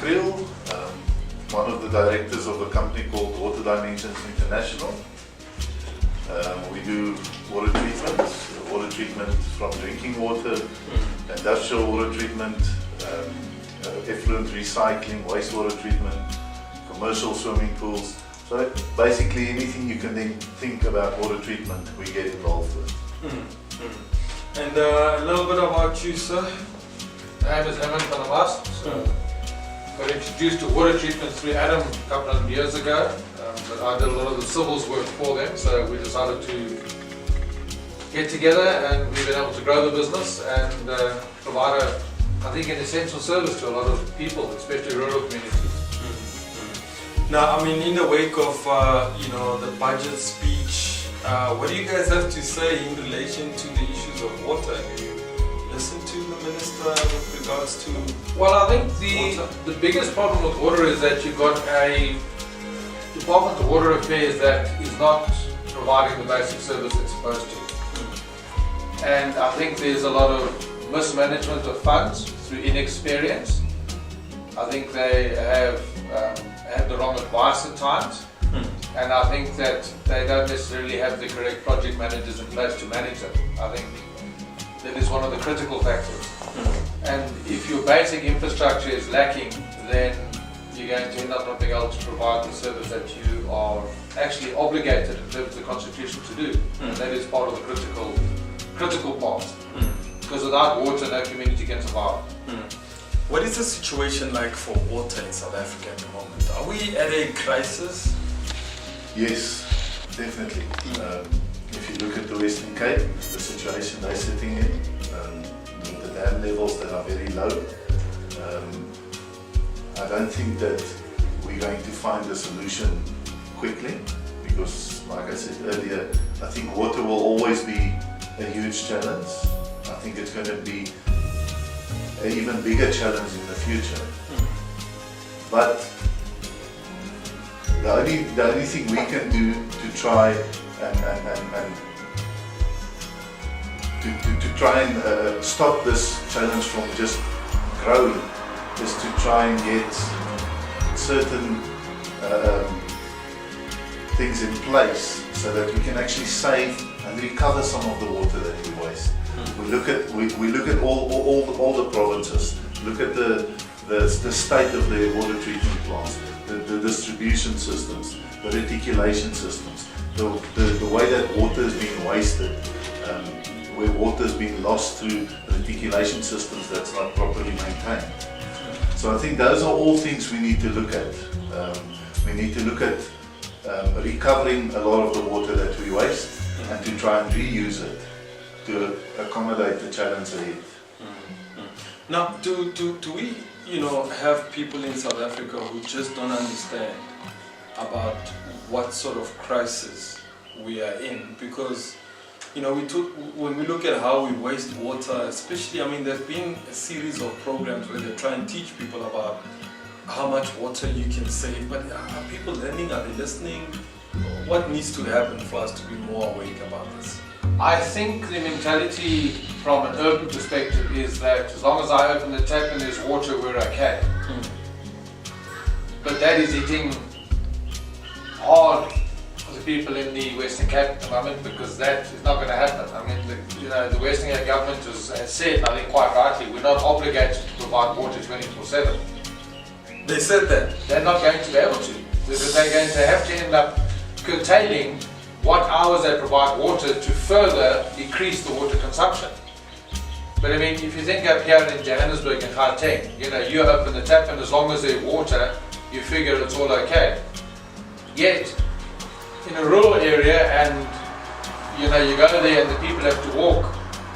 Kriel, one of the directors of a company called Water Dimensions International. We do water treatment from drinking water, industrial water treatment, effluent recycling, wastewater treatment, commercial swimming pools. So basically anything you can think about water treatment, we get involved with. And a little bit about you, sir. My name is Herman and Adam. Got introduced to water treatment through Adam a couple of years ago, but I did a lot of the civils work for them, so we decided to get together and we've been able to grow the business and provide I think an essential service to a lot of people, especially rural communities. Now, I mean, in the wake of the budget speech, what do you guys have to say in relation to the issues of water? Have you listened to the minister with regards to? Well, I think the biggest problem with water is that you've got a Department of Water Affairs that is not providing the basic service it's supposed to. And I think there's a lot of mismanagement of funds through inexperience. I think they have had the wrong advice at times, and I think that they don't necessarily have the correct project managers in place to manage them. I think that is one of the critical factors. And if your basic infrastructure is lacking, then you're going to end up not being able to provide the service that you are actually obligated in terms of the Constitution to do. And that is part of the critical part. Because without water, no community can survive. What is the situation like for water in South Africa at the moment? Are we at a crisis? Yes, definitely. If you look at the Western Cape, the situation they're sitting in, with the dam levels that are very low, I don't think that we're going to find a solution quickly because, like I said earlier, I think water will always be a huge challenge. I think it's going to be an even bigger challenge in the future. But the only thing we can do to try and stop this challenge from just growing is to try and get certain things in place so that we can actually save and recover some of the water that we waste. We look at all the provinces. Look at the state of the water treatment plants, the distribution systems, the reticulation systems, the way that water is being wasted, where water is being lost through reticulation systems that's not properly maintained. So I think those are all things we need to look at. We need to look at recovering a lot of the water that we waste and to try and reuse it to accommodate the challenge ahead. Now, do we, have people in South Africa who just don't understand about what sort of crisis we are in? Because, when we look at how we waste water, especially, there's been a series of programs where they try and teach people about how much water you can save, but are people learning? Are they listening? What needs to happen for us to be more awake about this? I think the mentality from an urban perspective is that as long as I open the tap and there's water, we're okay. But that is hitting hard for the people in the Western Cape at the moment because that is not going to happen. The Western Cape government has said, I think quite rightly, we're not obligated to provide water 24/7. They said that? They're not going to be able to. They're going to have to end up curtailing what hours they provide water to further decrease the water consumption. But if you think up here in Johannesburg and Gauteng, you open the tap and as long as there's water, you figure it's all okay. Yet, in a rural area and you go there and the people have to walk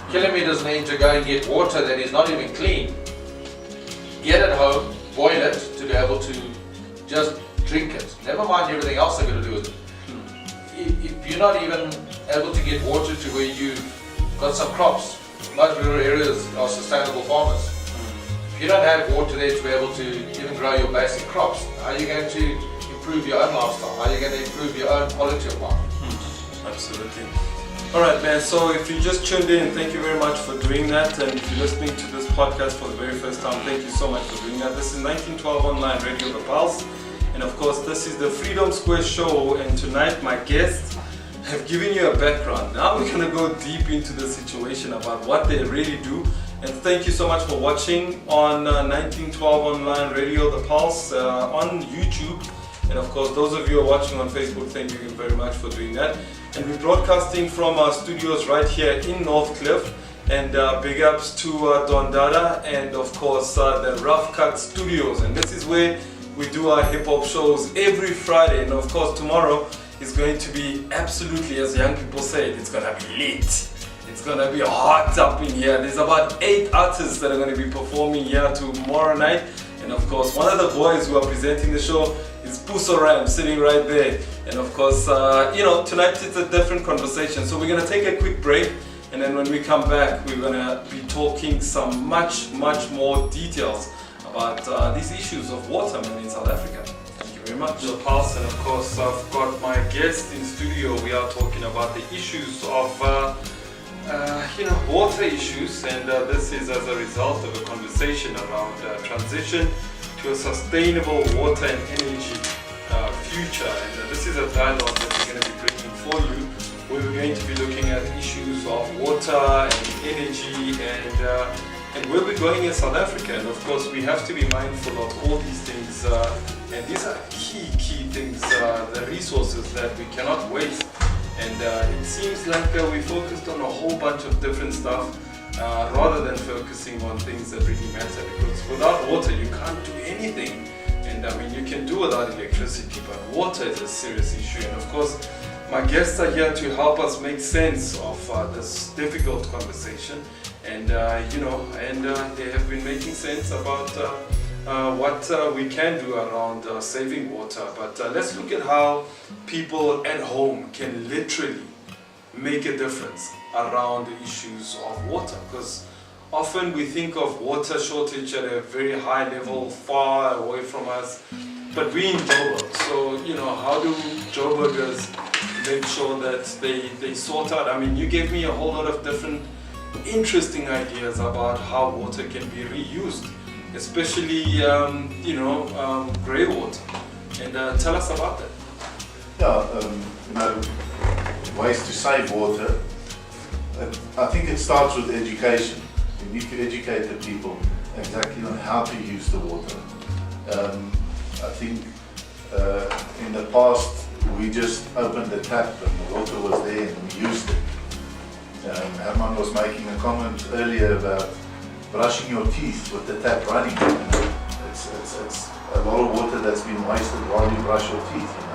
kilometers an end to go and get water that is not even clean, get it home, boil it to be able to just drink it. Never mind everything else they're going to do with it. If you're not even able to get water to where you've got some crops, most rural areas are sustainable farmers. If you don't have water there to be able to even grow your basic crops, how are you going to improve your own lifestyle? How are you going to improve your own quality of life? Absolutely. Alright man, so if you just tuned in, thank you very much for doing that, and if you're listening to this podcast for the very first time, thank you so much for doing that. This is 1912 Online Radio The Pulse, and of course this is the Sqaure Show, and tonight my guests have given you a background. Now we're going to go deep into the situation about what they really do, and thank you so much for watching on 1912 Online Radio The Pulse on YouTube. And of course, those of you who are watching on Facebook, thank you very much for doing that. And we're broadcasting from our studios right here in Northcliffe. And big ups to Don Dada and of course the Rough Cut Studios. And this is where we do our hip hop shows every Friday. And of course, tomorrow is going to be absolutely, as young people say, it's going to be lit. It's going to be hot up in here. There's about 8 artists that are going to be performing here tomorrow night. And of course, one of the boys who are presenting the show is Puso Ram, sitting right there. And of course, tonight it's a different conversation. So we're going to take a quick break. And then when we come back, we're going to be talking some much more details about these issues of water in South Africa. Thank you very much. The Pulse, and of course, I've got my guest in studio. We are talking about the issues of water issues, and this is as a result of a conversation around transition to a sustainable water and energy future. And this is a dialogue that we're going to be bringing for you, where we're going to be looking at issues of water and energy and where we're going in South Africa. And of course, we have to be mindful of all these things, and these are key things, the resources that we cannot waste. And it seems like we focused on a whole bunch of different stuff rather than focusing on things that really matter, because without water you can't do anything. And I mean, you can do without electricity, but water is a serious issue. And of course, my guests are here to help us make sense of this difficult conversation. And they have been making sense about what we can do around saving water. But let's look at how people at home can literally make a difference around the issues of water, because often we think of water shortage at a very high level, far away from us, but we're in Joburg. So how do Joburgers make sure that they sort out? I mean, you gave me a whole lot of different interesting ideas about how water can be reused, especially grey water. And tell us about that. Ways to save water. I think it starts with education. We need to educate the people exactly on how to use the water. I think in the past we just opened the tap and the water was there and we used it. Herman was making a comment earlier about brushing your teeth with the tap running. It's a lot of water that's been wasted while you brush your teeth.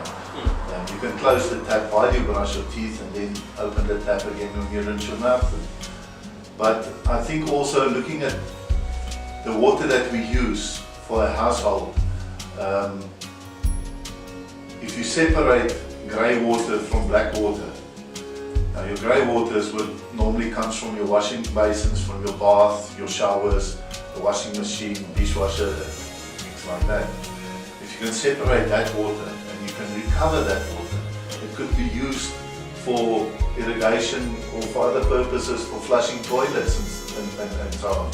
You can close the tap while you brush your teeth and then open the tap again when you rinse your mouth. But I think also looking at the water that we use for a household, if you separate grey water from black water, now your grey water normally comes from your washing basins, from your bath, your showers, the washing machine, dishwasher, things like that. If you can separate that water and you can recover that water, it could be used for irrigation or for other purposes, for flushing toilets and so on,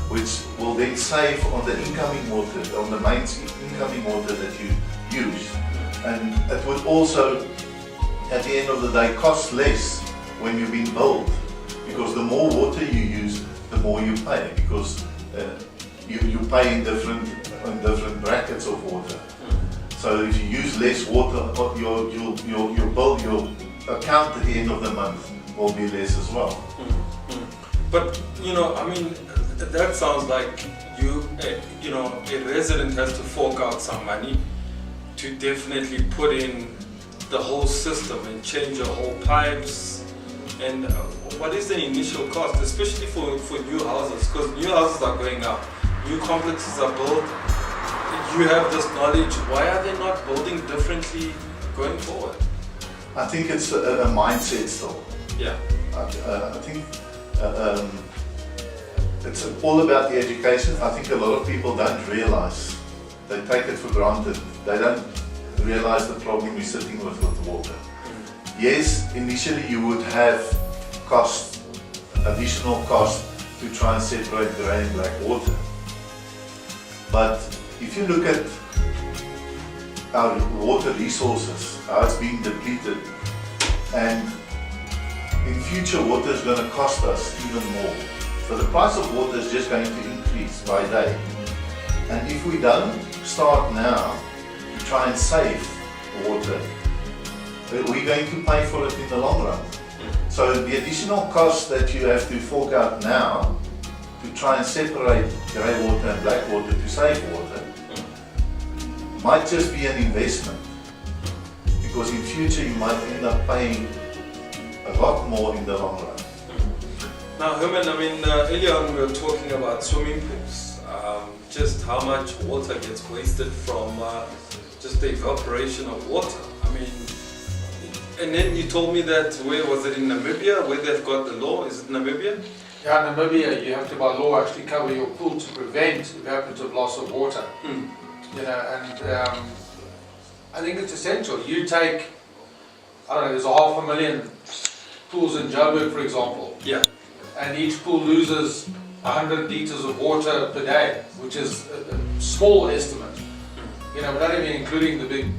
which will then save on the incoming water, on the main incoming water that you use. And it would also, at the end of the day, cost less when you've been billed, because the more water you use, the more you pay, because you pay in different brackets of water. So if you use less water, your bill, your account at the end of the month will be less as well. But that sounds like a resident has to fork out some money to definitely put in the whole system and change your whole pipes. And what is the initial cost, especially for new houses? Because new houses are going up, new complexes are built. You have this knowledge. Why are they not building differently going forward? I think it's a mindset still. Yeah. I think it's all about the education. I think a lot of people don't realize. They take it for granted. They don't realize the problem we're sitting with water. Yes, initially you would have cost, additional cost to try and separate grey and black water. But if you look at our water resources, how it's being depleted, and in future water is going to cost us even more. So the price of water is just going to increase by day. And if we don't start now to try and save water, we're going to pay for it in the long run. So the additional cost that you have to fork out now to try and separate grey water and black water to save water might just be an investment, because in future you might end up paying a lot more in the long run. Now, Herman, I mean, earlier on we were talking about swimming pools, just how much water gets wasted from just the evaporation of water. I mean, and then you told me that, where was it, in Namibia, where they've got the law? Is it Namibia? Yeah, in Namibia, you have to, by law, actually cover your pool to prevent evaporative loss of water. You know, and I think it's essential. You take, I don't know, there's 500,000 pools in Joburg, for example. Yeah. And each pool loses 100 litres of water per day, which is a small estimate. You know, we're not even including the big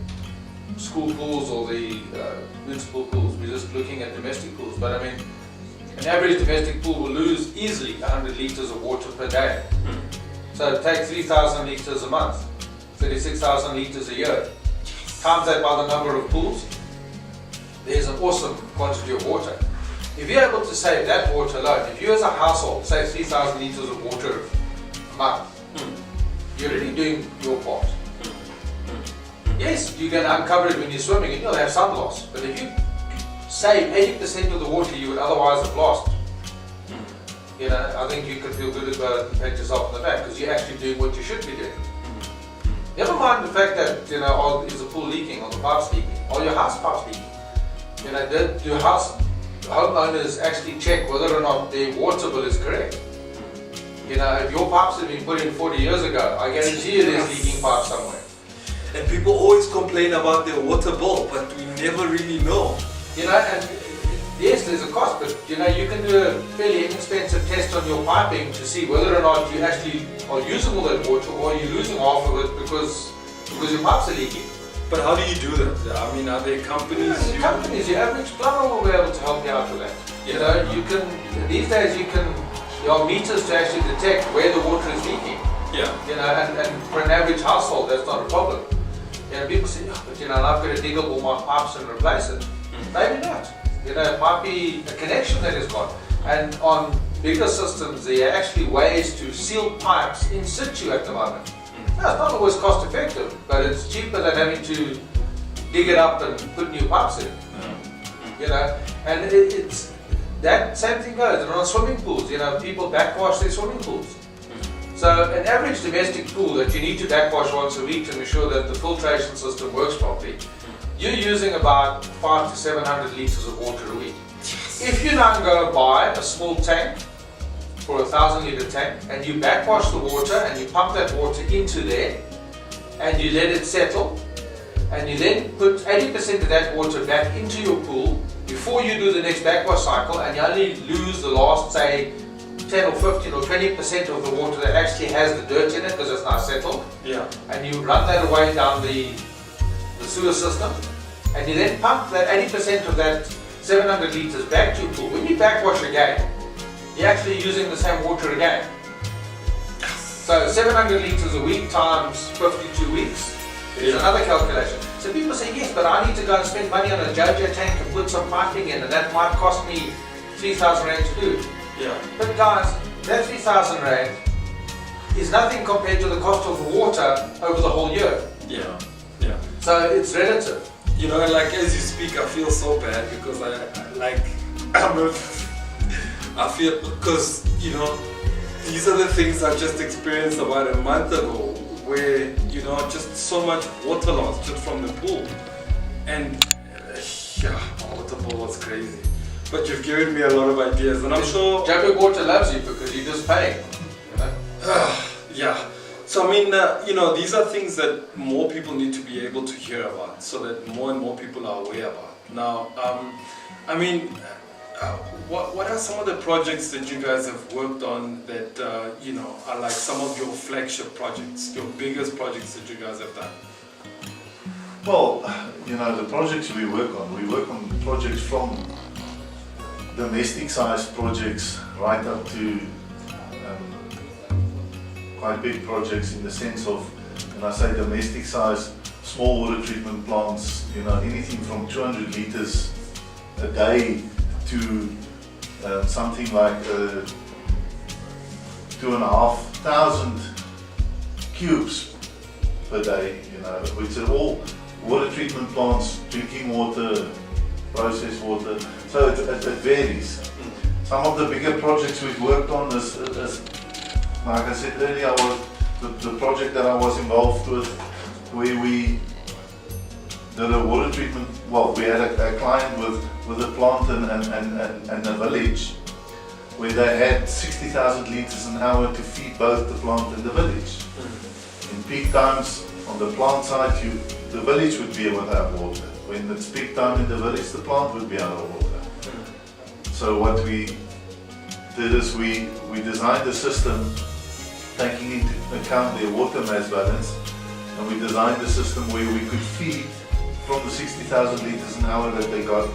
school pools or the municipal pools. We're just looking at domestic pools. But I mean, an average domestic pool will lose easily 100 litres of water per day. So it takes 3,000 litres a month, 36,000 litres a year. Times that by the number of pools, there's an awesome quantity of water. If you're able to save that water alone, if you as a household save 3,000 litres of water a month, you're already doing your part. Yes, you're going to uncover it when you're swimming and you'll have some loss, but if you save 80% of the water you would otherwise have lost, you know, I think you can feel good about it and pat yourself on the back, because you're actually doing what you should be doing. Never mind the fact that, you know, is the pool leaking or the pipes leaking, or your house pipes leaking. You know, do your homeowners actually check whether or not their water bill is correct? You know, if your pipes have been put in 40 years ago, I guarantee you there's leaking pipes somewhere. And people always complain about their water bill, but we never really know. You know, and yes, there's a cost, but you know, you can do a fairly inexpensive test on your piping to see whether or not you actually are using all that water, or you're losing half of it because your pipes are leaking. But how do you do that? I mean, are there companies? Your average plumber will be able to help you out with that. You know, you can, these days there are meters to actually detect where the water is leaking. Yeah. You know, and for an average household, that's not a problem. You know, people say, oh, but you know, I've got to dig up all my pipes and replace it. Maybe not. You know, it might be a connection that is gone. And on bigger systems, there are actually ways to seal pipes in situ at the moment. Now, it's not always cost effective, but it's cheaper than having to dig it up and put new pipes in. You know, and it's that same thing goes. And on swimming pools, you know, people backwash their swimming pools. So an average domestic pool that you need to backwash once a week to make sure that the filtration system works properly, you're using about 500 to 700 litres of water a week. If you now go buy a small tank for a 1,000 litre tank, and you backwash the water and you pump that water into there and you let it settle, and you then put 80% of that water back into your pool before you do the next backwash cycle, and you only lose the last, say, 10 or 15 or 20% of the water that actually has the dirt in it because it's now settled. Yeah. And you run that away down the sewer system, and you then pump that 80% of that 700 litres back to your pool. When you backwash again, you're actually using the same water again. So 700 litres a week times 52 weeks is another calculation. So people say, yes, but I need to go and spend money on a JoJo tank and put some piping in, and that might cost me 3,000 rand to do. Yeah. But guys, that 3,000 rand is nothing compared to the cost of the water over the whole year. Yeah. Yeah. So it's relative. You know, like as you speak, I feel so bad because I feel, because, you know, these are the things I just experienced about a month ago, where, you know, just so much water loss just from the pool. And yeah, my water bill was crazy. But you've given me a lot of ideas, and I'm sure Joburg Water loves you because you're just paying. You know? Yeah. So I mean, you know, these are things that more people need to be able to hear about, so that more and more people are aware about. Now, I mean, what are some of the projects that you guys have worked on that are like some of your flagship projects, your biggest projects that you guys have done? Well, the projects we work on projects from domestic sized projects right up to quite big projects in the sense of, when I say domestic size, small water treatment plants, anything from 200 liters a day to something like 2,500 cubes per day, which are all water treatment plants, drinking water, processed water, so it varies. Some of the bigger projects we've worked on is like I said earlier, the project that I was involved with, where we did a water treatment. Well, we had a client with a plant and a village where they had 60,000 liters an hour to feed both the plant and the village. In peak times on the plant side, the village would be without water. When it's peak time in the village, the plant would be out of water. So what we did is we designed a system taking into account their water mass balance, and we designed a system where we could feed from the 60,000 liters an hour that they got,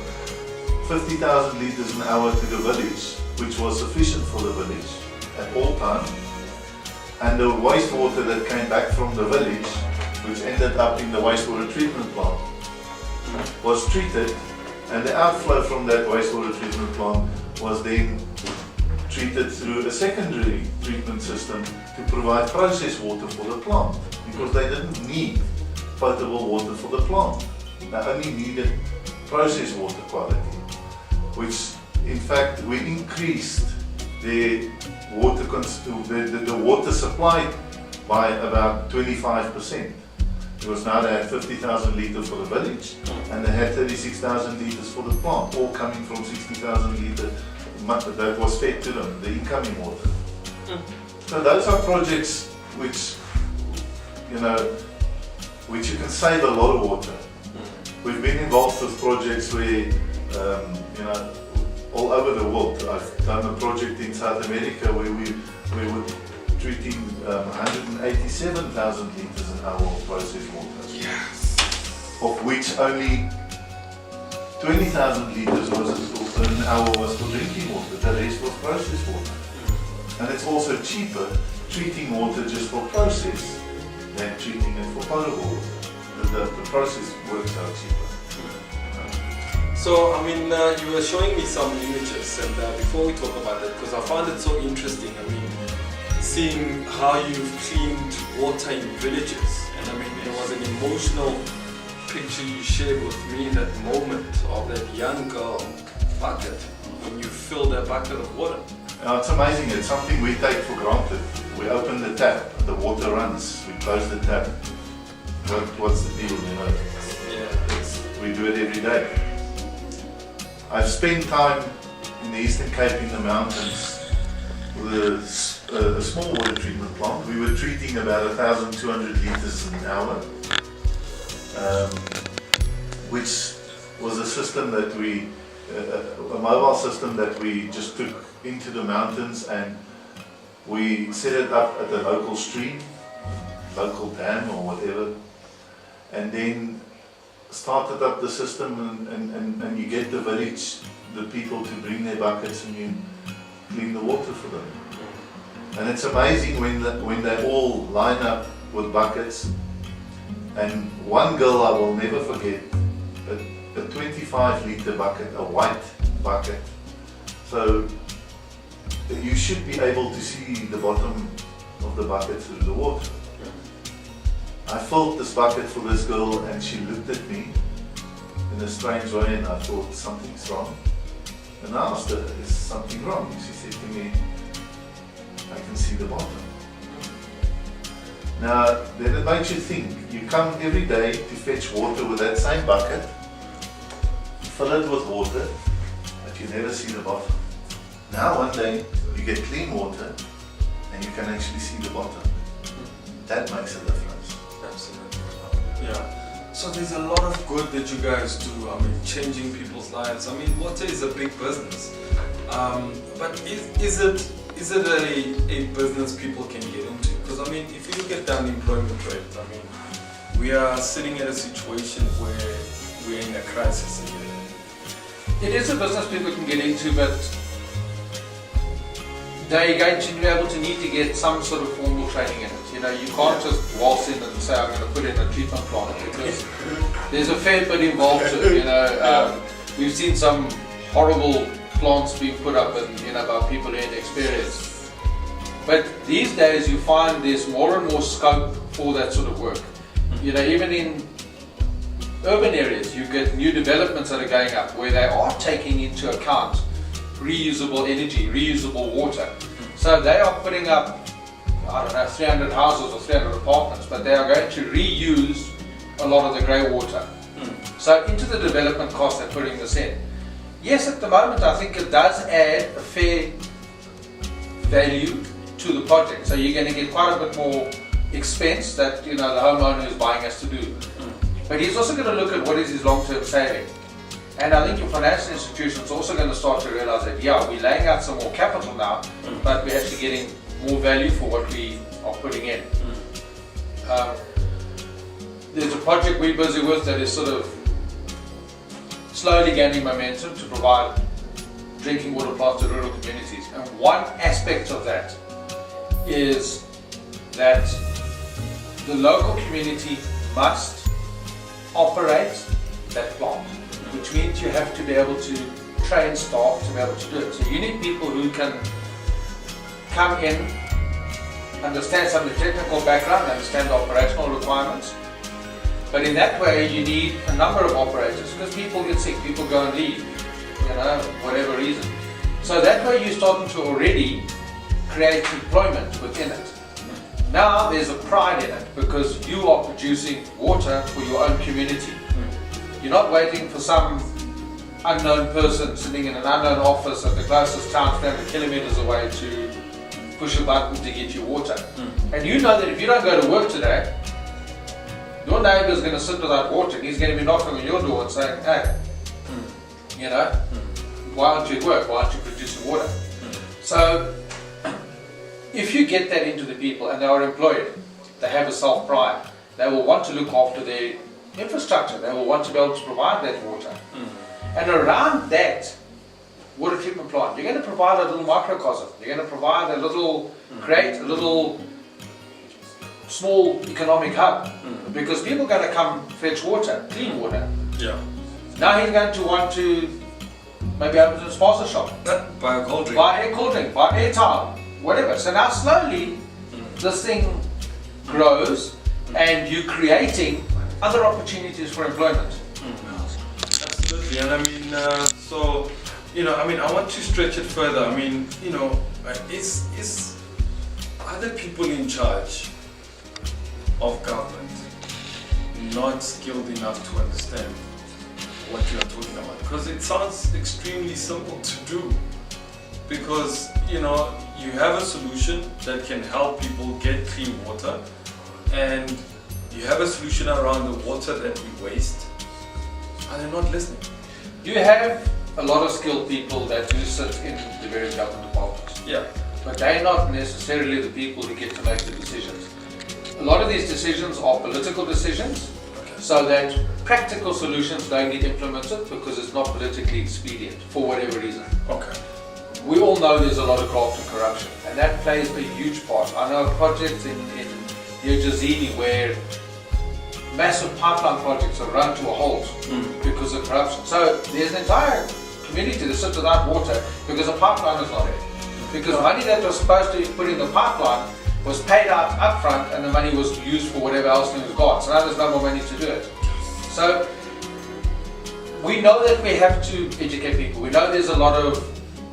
50,000 liters an hour to the village, which was sufficient for the village at all times. And the wastewater that came back from the village, which ended up in the wastewater treatment plant, was treated, and the outflow from that wastewater treatment plant was then treated through a secondary treatment system to provide processed water for the plant, because they didn't need potable water for the plant. They only needed processed water quality, which in fact we increased the water supply by about 25%. Because now they had 50,000 liters for the village, and they had 36,000 liters for the plant, all coming from 60,000 liters that was fed to them, the incoming water. So those are projects which you can save a lot of water. We've been involved with projects where, all over the world. I've done a project in South America where we were treating 187,000 liters an hour of processed water. Yes. Of which only 20,000 liters an hour was for drinking water, the rest was processed water. And it's also cheaper treating water just for process than treating it for potable water. The process works out cheaper. So, you were showing me some images, and before we talk about that, because I found it so interesting, seeing how you've cleaned water in villages, and it was an emotional picture you shared with me, that moment of that young girl bucket, when you filled that bucket of water. It's amazing, it's something we take for granted. We open the tap, the water runs, we close the tap. What's the deal, we do it every day. I've spent time in the Eastern Cape in the mountains with a small water treatment plant. We were treating about 1,200 liters an hour, which was a system that a mobile system that we just took into the mountains, and we set it up at a local stream, local dam or whatever, and then started up the system, and you get the village, the people to bring their buckets, and you clean the water for them. And it's amazing when they all line up with buckets, and one girl I will never forget, a 25 litre bucket, a white bucket. So you should be able to see the bottom of the bucket through the water. I filled this bucket for this girl, and she looked at me in a strange way, and I thought something's wrong. And I asked her, is something wrong? And she said to me, I can see the bottom. Now, then it makes you think. You come every day to fetch water with that same bucket, fill it with water, but you never see the bottom. Now one day, you get clean water, and you can actually see the bottom. That makes a difference. Absolutely. Yeah. So there's a lot of good that you guys do. I mean, changing people's lives. I mean, water is a big business. But is it a business people can get into? Because I mean, if you look at the unemployment rate, I mean, we are sitting in a situation where we're in a crisis again. It is a business people can get into, but they're going to be able to need to get some sort of formal training in it. You know, you can't just waltz in and say, I'm going to put in a treatment plant, because there's a fair bit involved to it. You know, we've seen some horrible plants being put up and, you know, by people who had experience. But these days you find there's more and more scope for that sort of work. You know, even in urban areas, you get new developments that are going up where they are taking into account reusable energy, reusable water. So they are putting up, I don't know, 300 houses or 300 apartments, but they are going to reuse a lot of the grey water. So into the development cost they're putting this in. Yes, at the moment I think it does add a fair value to the project. So you're going to get quite a bit more expense that, you know, the homeowner is buying us to do. But he's also going to look at what is his long-term saving. And I think your financial institutions are also going to start to realize that, yeah, we're laying out some more capital now, but we're actually getting more value for what we are putting in. There's a project we're busy with that is sort of slowly gaining momentum to provide drinking water plants to rural communities. And one aspect of that is that the local community must operate that plant, which means you have to be able to train staff to be able to do it. So you need people who can come in, understand some of the technical background, understand the operational requirements. But in that way you need a number of operators, because people get sick, people go and leave, you know, whatever reason. So that way you're starting to already create employment within it. Now there's a pride in it because you are producing water for your own community. You're not waiting for some unknown person sitting in an unknown office at the closest town 300 kilometers away to push a button to get you water. And you know that if you don't go to work today, your neighbour's going to sit without water and he's going to be knocking on your door and saying, hey, you know, why aren't you at work? Why aren't you producing water? So if you get that into the people and they are employed, they have a self-pride, they will want to look after their infrastructure, they will want to be able to provide that water. And around that water treatment plant, you're going to provide a little microcosm, you're going to provide a little, create a little small economic hub, because people are going to come fetch water, clean water. Yeah. Now he's going to want to maybe open a sponsor shop, Buy a cold drink. buy a cold drink, buy air towel, whatever. So now slowly this thing grows and you're creating other opportunities for employment. Absolutely, and I mean, so, you know, I mean, I want to stretch it further. I mean, you know, is other people in charge of government not skilled enough to understand what you're talking about? Because it sounds extremely simple to do. Because, you know, you have a solution that can help people get clean water, and you have a solution around the water that we waste, and they're not listening. You have a lot of skilled people that do sit in the various government departments. Yeah. But they're not necessarily the people who get to make the decisions. A lot of these decisions are political decisions, so that practical solutions don't get implemented because it's not politically expedient for whatever reason. Okay. We all know there's a lot of graft and corruption, and that plays a huge part. I know projects in Yojazini where massive pipeline projects are run to a halt because of corruption. So there's an entire community that sits without water because the pipeline is not there. Because money that was supposed to be put in the pipeline was paid out up front and the money was used for whatever else it was got. So now there's no more money to do it. So we know that we have to educate people. We know there's a lot of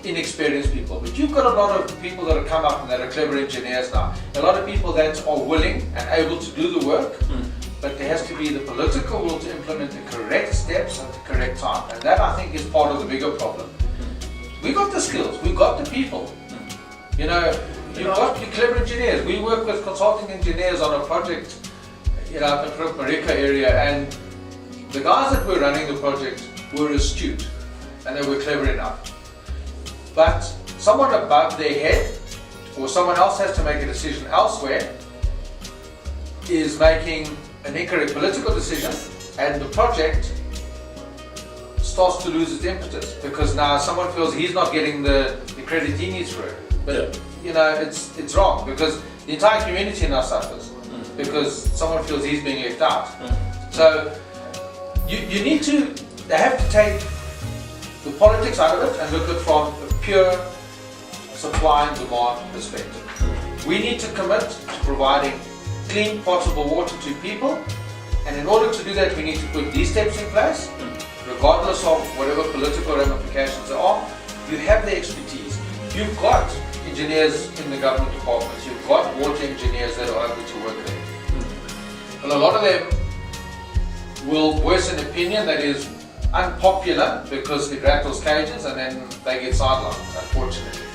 inexperienced people, but you've got a lot of people that have come up and that are clever engineers now. A lot of people that are willing and able to do the work, but there has to be the political will to implement the correct steps at the correct time. And that, I think, is part of the bigger problem. We got the skills, we got the people. You know, you've got your clever engineers. We work with consulting engineers on a project, you know, up in the Marika area, and the guys that were running the project were astute and they were clever enough. But someone above their head, or someone else has to make a decision elsewhere, is making an incorrect political decision, and the project starts to lose its impetus because now someone feels he's not getting the credit he needs for it. But you know, it's wrong because the entire community now suffers because someone feels he's being left out. So you need to, they have to take the politics out of it and look at it from a pure supply and demand perspective. We need to commit to providing clean, potable water to people, and in order to do that we need to put these steps in place, regardless of whatever political ramifications there are. You have the expertise. You've got engineers in the government departments, you've got water engineers that are able to work there. And a lot of them will voice an opinion that is unpopular because it rattles cages and then they get sidelined, unfortunately.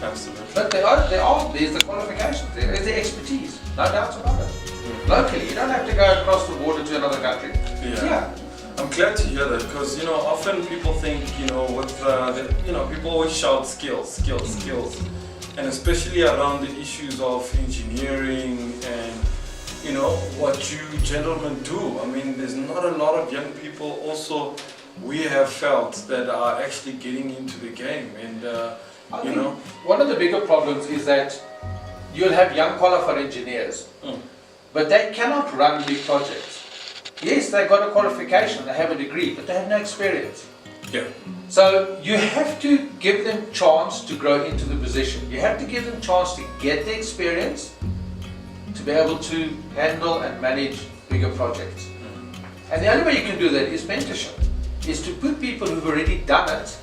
Absolutely. But there's the qualifications, there's the expertise, no doubts about it. Locally, you don't have to go across the border to another country. Yeah. I'm glad to hear that because, you know, often people think, you know, with people always shout skills, and especially around the issues of engineering and, you know, what you gentlemen do. I mean, there's not a lot of young people also we have felt that are actually getting into the game, and you know, one of the bigger problems is that you'll have young qualified engineers, but they cannot run big projects. Yes, they've got a qualification, they have a degree, but they have no experience. Yeah. So you have to give them chance to grow into the position. You have to give them chance to get the experience to be able to handle and manage bigger projects. And the only way you can do that is mentorship, is to put people who've already done it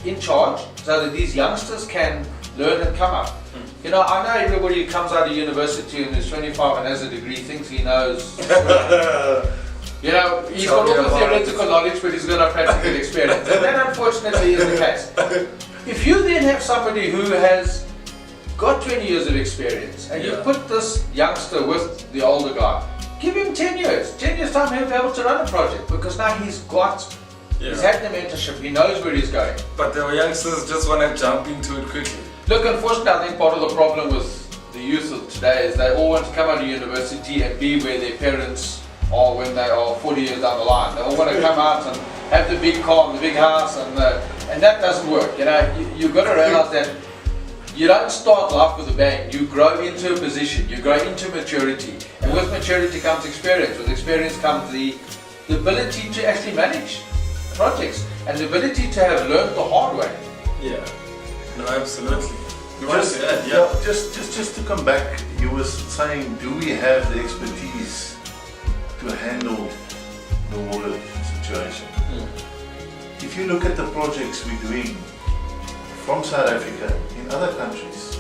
in charge so that these youngsters can learn and come up. You know, I know everybody who comes out of university and is 25 and has a degree thinks he knows. You know, he's got all the theoretical knowledge, but he's got no practical experience. And that unfortunately is the case. If you then have somebody who has got 20 years of experience and you put this youngster with the older guy, give him 10 years. 10 years time he'll be able to run a project because now he's had the mentorship, he knows where he's going. But the youngsters just want to jump into it quickly. Look, unfortunately, I think part of the problem with the youth of today is they all want to come out of university and be where their parents are when they are 40 years down the line. They all want to come out and have the big car and the big house, and that doesn't work. You know, you've got to realize that you don't start life with a bang. You grow into a position, you grow into maturity, and with maturity comes experience. With experience comes the ability to actually manage projects and the ability to have learned the hard way. Yeah. No, absolutely. Just to come back, you were saying, do we have the expertise to handle the water situation? If you look at the projects we're doing from South Africa in other countries,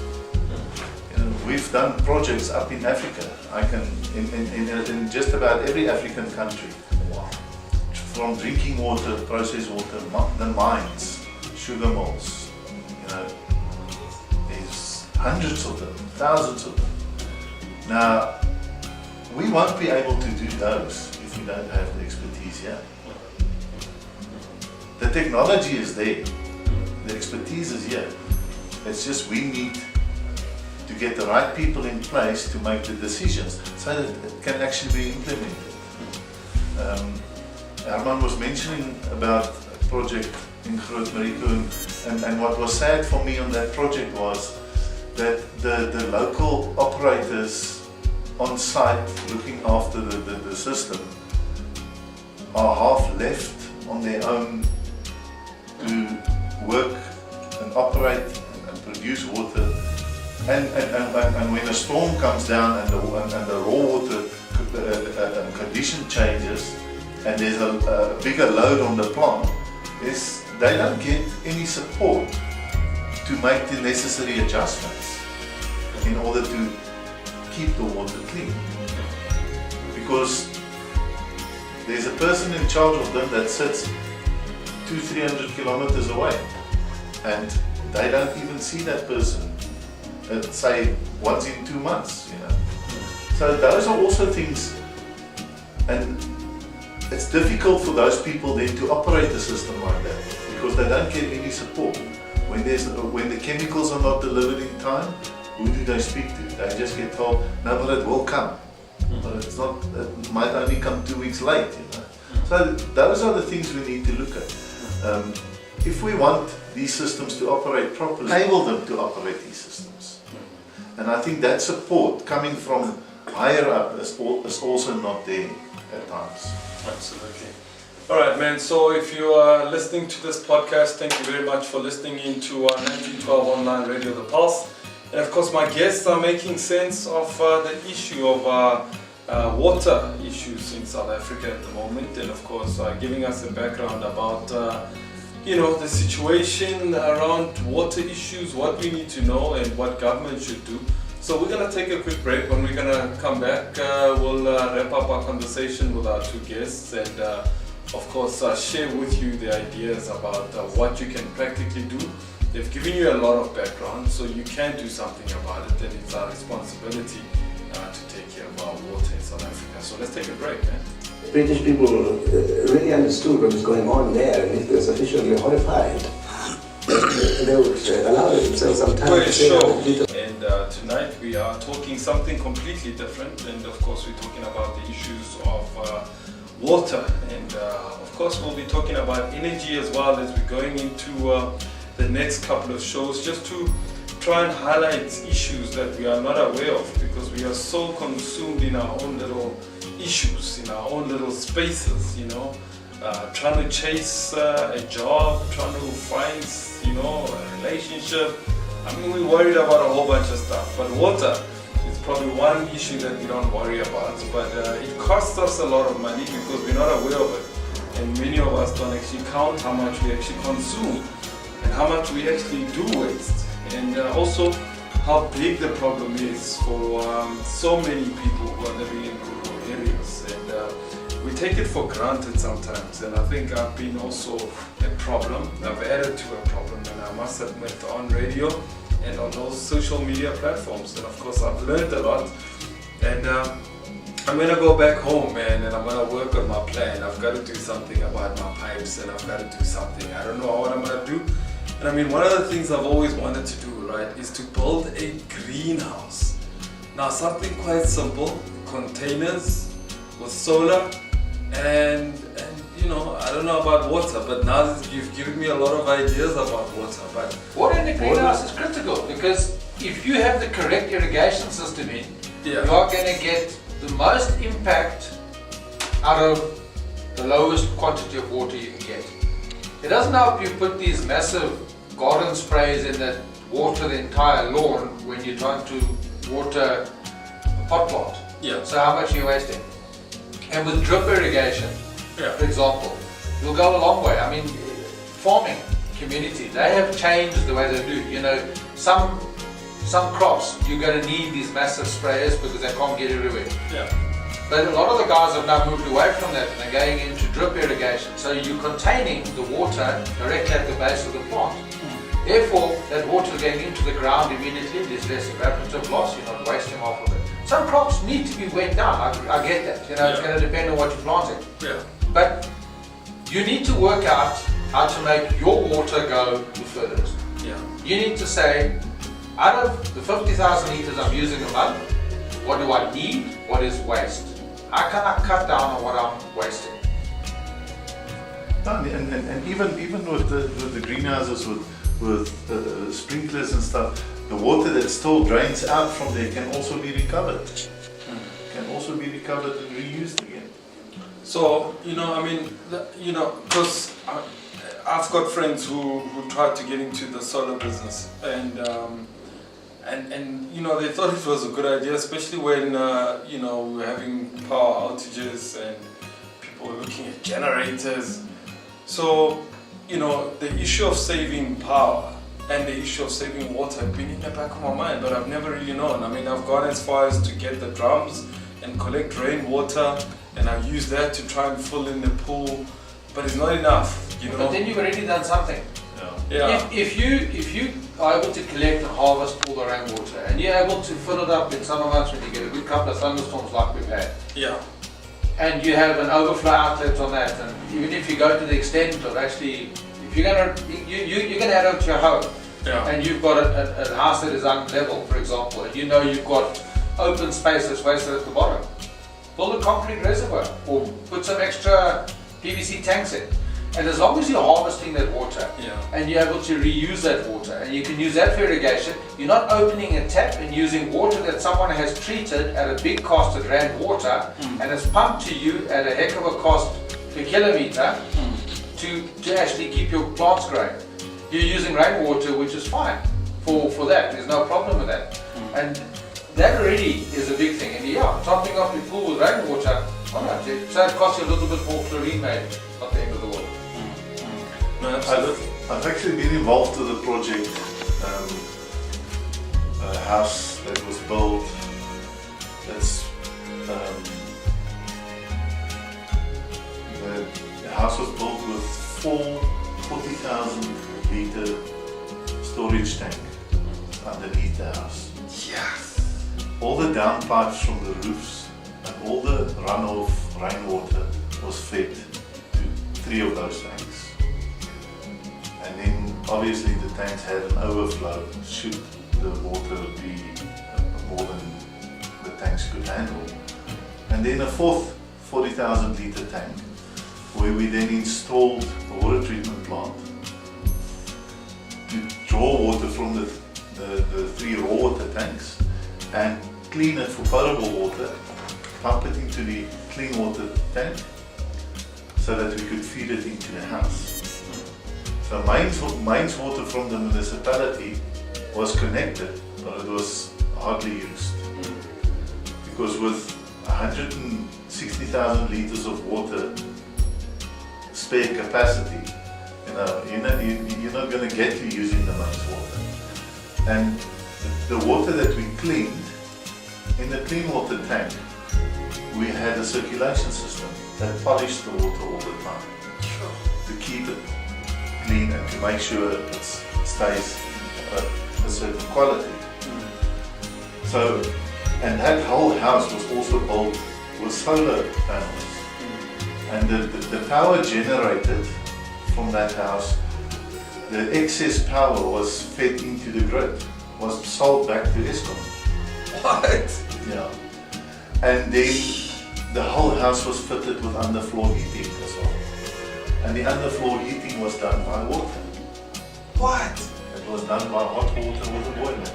you know, we've done projects up in Africa. I can in just about every African country, from drinking water, processed water, the mines, sugar mills. There's hundreds of them, thousands of them. Now, we won't be able to do those if we don't have the expertise here. The technology is there, the expertise is here. It's just we need to get the right people in place to make the decisions so that it can actually be implemented. Herman was mentioning about a project in Groot Marico, and what was sad for me on that project was that the local operators on site looking after the system are half left on their own to work and operate and produce water, and when a storm comes down and the raw water condition changes and there's a bigger load on the plant, they don't get any support to make the necessary adjustments in order to keep the water clean. Because there's a person in charge of them that sits 200-300 kilometers away, and they don't even see that person, say once in 2 months, you know. So those are also things, and it's difficult for those people then to operate the system like that because they don't get any support. When the chemicals are not delivered in time, who do they speak to? They just get told, no, but it will come. But it's not, it might only come 2 weeks late, you know. So those are the things we need to look at. If we want these systems to operate properly, enable them to operate these systems. And I think that support coming from higher up is also not there at times. Absolutely. All right, man. So if you are listening to this podcast, thank you very much for listening into 1912 Online Radio, The Pulse. And of course, my guests are making sense of the issue of water issues in South Africa at the moment, and of course, giving us a background about the situation around water issues, what we need to know, and what government should do. So we're going to take a quick break. When we're going to come back, we'll wrap up our conversation with our two guests and of course share with you the ideas about what you can practically do. They've given you a lot of background, so you can do something about it, and it's our responsibility to take care of our water in South Africa. So let's take a break, man. British people really understood what was going on there, and if they were sufficiently horrified, they would allow themselves some time to say Show. And tonight we are talking something completely different, and of course we're talking about the issues of water, and of course we'll be talking about energy as well as we're going into the next couple of shows, just to try and highlight issues that we are not aware of, because we are so consumed in our own little issues, in our own little spaces, trying to chase a job, trying to find, a relationship. I mean, we're worried about a whole bunch of stuff, but water is probably one issue that we don't worry about, but it costs us a lot of money because we're not aware of it, and many of us don't actually count how much we actually consume and how much we actually do waste, and also how big the problem is for so many people who are living in rural areas, and we take it for granted sometimes, and I think I've been also a problem. I've added to a problem, and I must admit, on radio and on those social media platforms, and of course I've learned a lot, and I'm gonna go back home, man, and I'm gonna work on my plan. I've got to do something about my pipes, and I've got to do something. I don't know what I'm gonna do. And I mean, one of the things I've always wanted to do, right, is to build a greenhouse. Now, something quite simple, containers with solar, and I don't know about water, but now that you've given me a lot of ideas about water. But water in the greenhouse is critical, because if you have the correct irrigation system in, you are going to get the most impact out of the lowest quantity of water you can get. It doesn't help you put these massive garden sprays in that water the entire lawn when you're trying to water a pot plant. Yeah. So how much are you wasting? And with drip irrigation, for example, you'll go a long way. I mean, farming community, they have changed the way they do. Some crops you're going to need these massive sprayers because they can't get everywhere. Yeah. But a lot of the guys have now moved away from that, and they're going into drip irrigation. So you're containing the water directly at the base of the plant. Therefore, that water is going into the ground immediately. There's less evaporative loss. You're not wasting half of it. Some crops need to be wet down. I get that. It's going to depend on what you're planting. Yeah. But you need to work out how to make your water go the furthest. Yeah. You need to say, out of the 50,000 liters I'm using a month, what do I need? What is waste? How can I cut down on what I'm wasting? And even with the greenhouses with sprinklers and stuff, the water that still drains out from there can also be recovered. Can also be recovered and reused again. So because I've got friends who tried to get into the solar business, and they thought it was a good idea, especially when we were having power outages and people were looking at generators. So the issue of saving power and the issue of saving water have been in the back of my mind, but I've never really known. I mean, I've gone as far as to get the drums and collect rainwater, and I use that to try and fill in the pool, but it's not enough. But then you've already done something. Yeah. If you are able to collect and harvest all the rainwater, and you're able to fill it up in summer months when you get a good couple of thunderstorms like we've had, Yeah. and you have an overflow outlet on that, and even if you go to the extent of actually, if you're gonna add on to your home, and you've got a house that is unlevel, for example, and you know you've got open space that's wasted at the bottom, build a concrete reservoir or put some extra PVC tanks in. And as long as you're harvesting that water and you're able to reuse that water and you can use that for irrigation, you're not opening a tap and using water that someone has treated at a big cost at Rand Water and has pumped to you at a heck of a cost per kilometer to actually keep your plants growing. You're using rainwater, which is fine for that. There's no problem with that. And that already is a big thing. And topping off your pool with rainwater, why not? So it costs you a little bit more chlorine, maybe, not the end of the world. No, absolutely. I've actually been involved with the project, a house that was built, the house was built with 40,000 litre storage tank underneath the house. Yes. All the downpipes from the roofs and all the runoff rainwater was fed to 3 of those tanks. And then obviously the tanks had an overflow should the water be more than the tanks could handle. And then a fourth 40,000 litre tank where we then installed a water treatment plant to draw water from the 3 raw water tanks and clean it for potable water, pump it into the clean water tank so that we could feed it into the house. So mains water from the municipality was connected, but it was hardly used. Because with 160,000 litres of water spare capacity, you're not going to get to using the mains water. And the water that we cleaned, in the clean water tank, we had a circulation system that polished the water all the time to keep it clean and to make sure it stays a certain quality. So, and that whole house was also built with solar panels. And the power generated from that house, the excess power was fed into the grid, was sold back to Eskom. What? Yeah. And then the whole house was fitted with underfloor heating as well. And the underfloor heating was done by water. What? It was done by hot water with a boiler.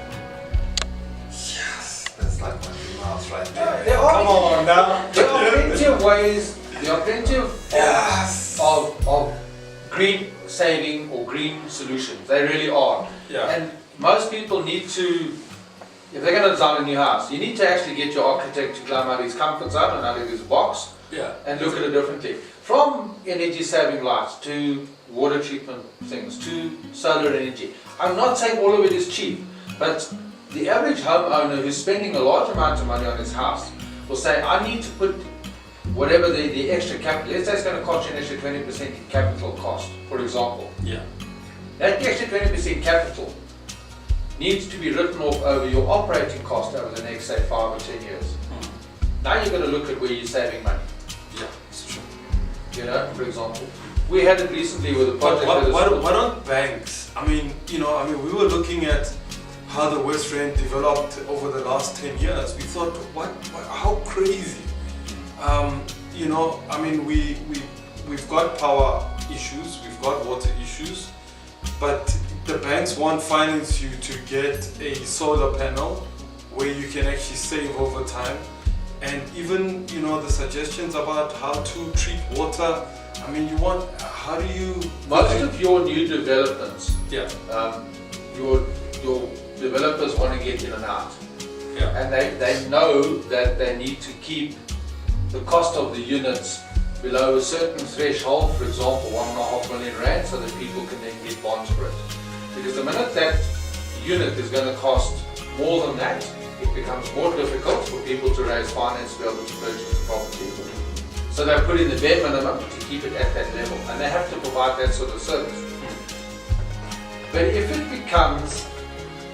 Yes, that's like my dream house right there. There are- Come on now. There are plenty of ways, there are plenty of green saving or green solutions. They really are. Yeah. And most people need to, if they're going to design a new house, you need to actually get your architect to climb out of his comfort zone and out of his box and look at it differently. From energy saving lights to water treatment things to solar energy. I'm not saying all of it is cheap, but the average homeowner who's spending a large amount of money on his house will say, I need to put whatever the extra capital, let's say it's going to cost you an extra 20% in capital cost, for example. Yeah. That extra 20% capital needs to be written off over your operating cost over the next, say, 5 or 10 years. Now you're going to look at where you're saving money. Yeah, it's true. You know, for example, we had it recently with a But project. why don't banks? I mean, we were looking at how the West Rand developed over the last 10 years. We thought, how crazy. We've got power issues, we've got water issues, but the banks won't finance you to get a solar panel where you can actually save over time. And even, the suggestions about how to treat water, how do you... Most of your new developments, Yeah. Your developers want to get in and out. Yeah. And they know that they need to keep the cost of the units below a certain threshold, for example 1.5 million rand, so that people can then get bonds for it. Because the minute that unit is going to cost more than that, it becomes more difficult for people to raise finance to be able to purchase the property. So they put in the bare minimum to keep it at that level, and they have to provide that sort of service. But if it becomes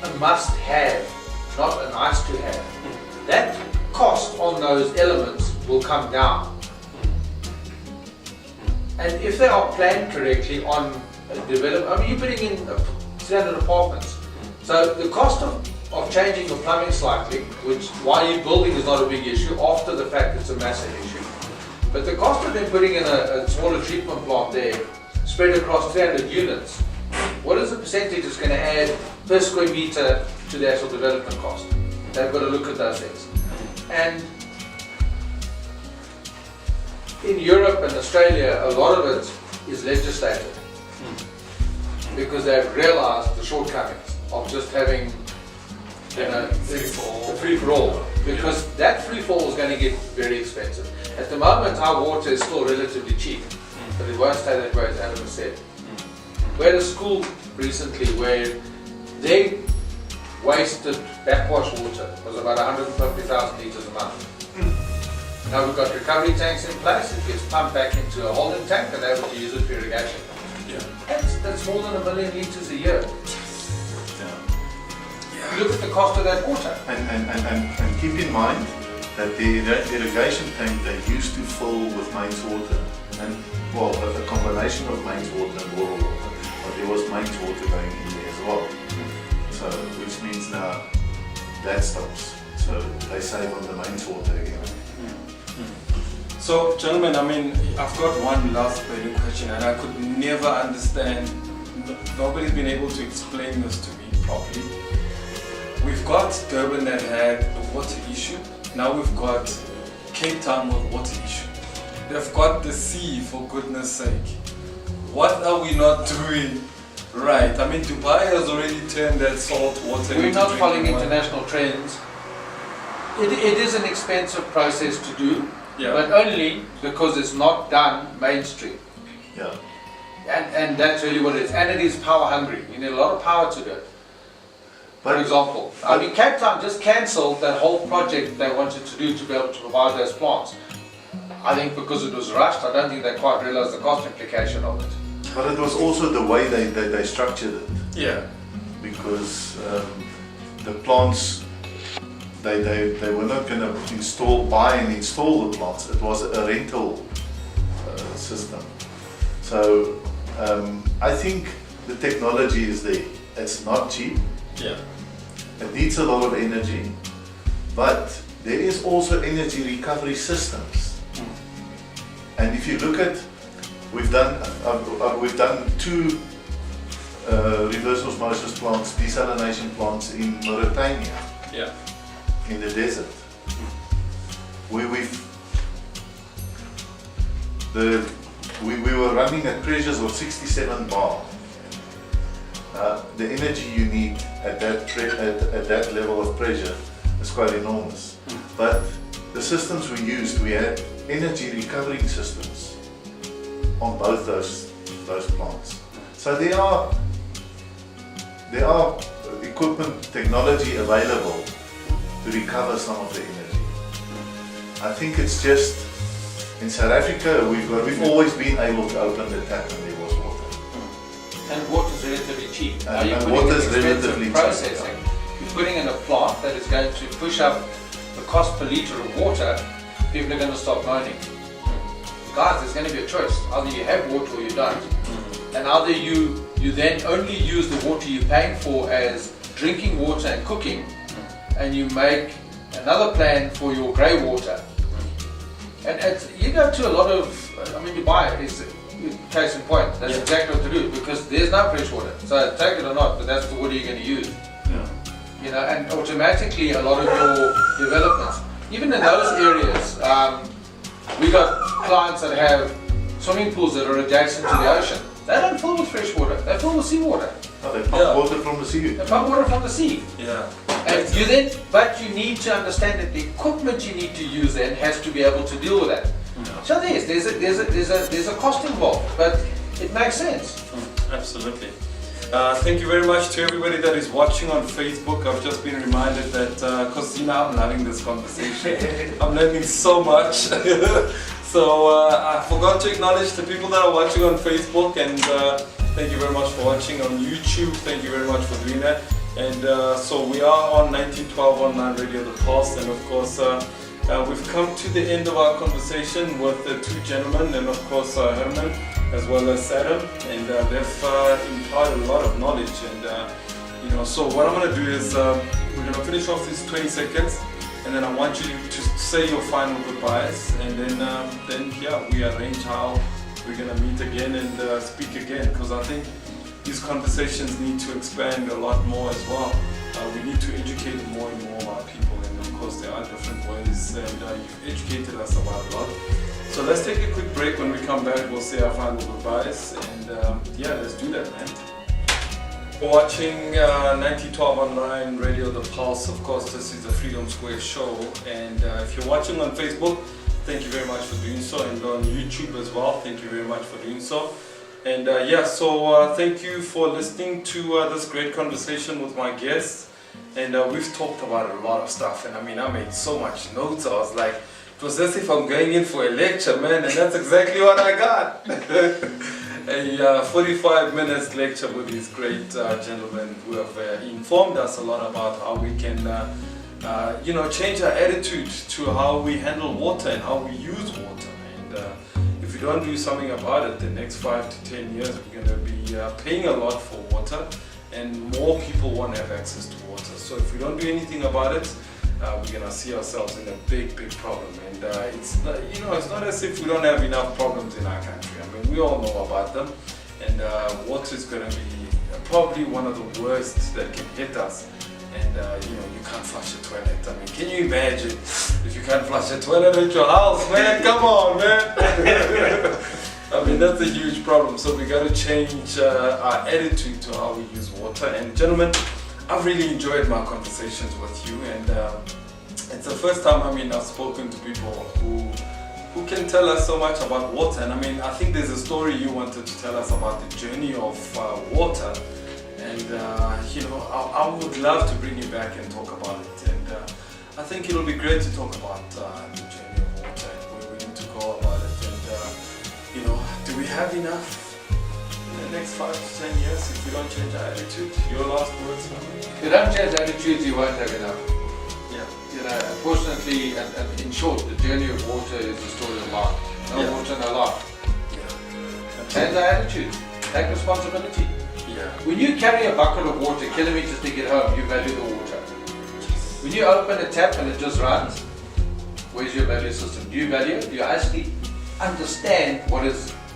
a must-have, not a nice-to-have, that cost on those elements will come down. And if they are planned correctly on development, I mean, you're putting in standard apartments. So the cost of changing your plumbing slightly, which while you're building is not a big issue, after the fact it's a massive issue. But the cost of them putting in a smaller treatment plant there, spread across 300 units, what is the percentage it's going to add per square meter to the actual development cost? They've got to look at those things. And in Europe and Australia, a lot of it is legislated because they've realized the shortcomings of just having the free for all. Because that free for all is going to get very expensive. At the moment, our water is still relatively cheap, but it won't stay that way, as Adam said. We had a school recently where they wasted backwash water, was about 150,000 litres a month. Now we've got recovery tanks in place, it gets pumped back into a holding tank and they're able to use it for irrigation. That's more than 1 million litres a year. Look at the cost of that water. And keep in mind that the irrigation tank they used to fill with mains water, and well, a combination of mains water and bore water, but there was mains water going in there as well. So, which means now that stops. So they save on the mains water again. So, gentlemen, I mean, I've got one last burning question, and I could never understand. Nobody's been able to explain this to me properly. We've got Durban that had a water issue. Now we've got Cape Town with water issue. They've got the sea, for goodness sake. What are we not doing right? I mean, Dubai has already turned that salt water We're into not following drinking water. international trends. It is an expensive process to do, Yeah. but only because it's not done mainstream. Yeah. And that's really what it is. And it is power hungry. You need a lot of power to do it. For example, I mean, Cape Town just cancelled that whole project they wanted to do to be able to provide those plants. I think because it was rushed, I don't think they quite realised the cost implication of it. But it was also the way they structured it. Yeah. Because the plants, they were not going to buy and install the plants. It was a rental system. So I think the technology is there. It's not cheap. Yeah. It needs a lot of energy, but there is also energy recovery systems. And if you look at, we've done 2 reverse osmosis plants, desalination plants in Mauritania, Yeah. in the desert, where we were running at pressures of 67 bar. The energy you need at that level of pressure is quite enormous. But the systems we used, we had energy recovering systems on both those plants. So there are equipment, technology available to recover some of the energy. I think it's just in South Africa we've always been able to open the tap and there was water. And water is relatively cheap. Now And you're putting water in is expensive relatively cheap, processing. You're putting in a plant that is going to push up the cost per litre of water. People are going to stop moaning. Guys, there's going to be a choice. Either you have water or you don't. And either you then only use the water you're paying for as drinking water and cooking, and you make another plan for your grey water. And you go to a lot of, I mean, Dubai is case in point. That's exactly what to do, because there's no fresh water. So take it or not, but that's the water you're going to use. Yeah. You know, and automatically a lot of your developments, even in those areas, we got clients that have swimming pools that are adjacent to the ocean. They don't fill with fresh water, they fill with seawater. Oh, they pump water from the sea. They pump water from the sea. Yeah. And but you need to understand that the equipment you need to use then has to be able to deal with that. So there's a cost involved, but it makes sense. Absolutely. Thank you very much to everybody that is watching on Facebook. I've just been reminded that, because I'm loving this conversation. I'm learning so much. So I forgot to acknowledge the people that are watching on Facebook, and thank you very much for watching on YouTube. Thank you very much for doing that. And so we are on 1912 Online Radio, The Pulse, and of course We've come to the end of our conversation with the two gentlemen, and of course Herman as well as Adam, and they've imparted a lot of knowledge. And so what I'm going to do is we're going to finish off these 20 seconds, and then I want you to say your final goodbyes, and then we arrange how we're going to meet again and speak again, because I think these conversations need to expand a lot more as well. We need to educate more and more of our people, and of course there are different ways, and you've educated us about a lot. So let's take a quick break. When we come back, we'll say our final goodbyes, and let's do that, man. For watching 9012 Online Radio, The Pulse. Of course, this is the Sqaure Show, and if you're watching on Facebook, thank you very much for doing so, and on YouTube as well, thank you very much for doing so. And thank you for listening to this great conversation with my guests. And we've talked about a lot of stuff, and I mean, I made so much notes. I was like, it was as if I'm going in for a lecture, man, and that's exactly what I got. A 45 minutes lecture with these great gentlemen who have informed us a lot about how we can change our attitude to how we handle water and how we use water. And if we don't do something about it, the next 5 to 10 years we're going to be paying a lot for water, and more people won't have access to water. So if we don't do anything about it, we're going to see ourselves in a big problem. And it's not as if we don't have enough problems in our country. I mean, we all know about them, and water is going to be probably one of the worst that can hit us. And you can't flush a toilet. I mean, can you imagine if you can't flush a toilet at your house, man? Come on, man. I mean, that's a huge problem. So we got to change our attitude to how we use water. And gentlemen, I've really enjoyed my conversations with you, and it's the first time, I've spoken to people who can tell us so much about water. And I think there's a story you wanted to tell us about the journey of water. And I would love to bring you back and talk about it. And I think it'll be great to talk about the journey of water and where we need to go about it. And do we have enough in the next 5 to 10 years if we don't change our attitude? Your last words, man? If you don't change attitudes, you won't have enough. Yeah. Unfortunately, and in short, the journey of water is the story of life. No water, no life. Yeah. Change our attitude. Take responsibility. Yeah. When you carry a bucket of water kilometers to get home, you value the water. When you open a tap and it just runs, where's your value system? Do you value it? Do you actually understand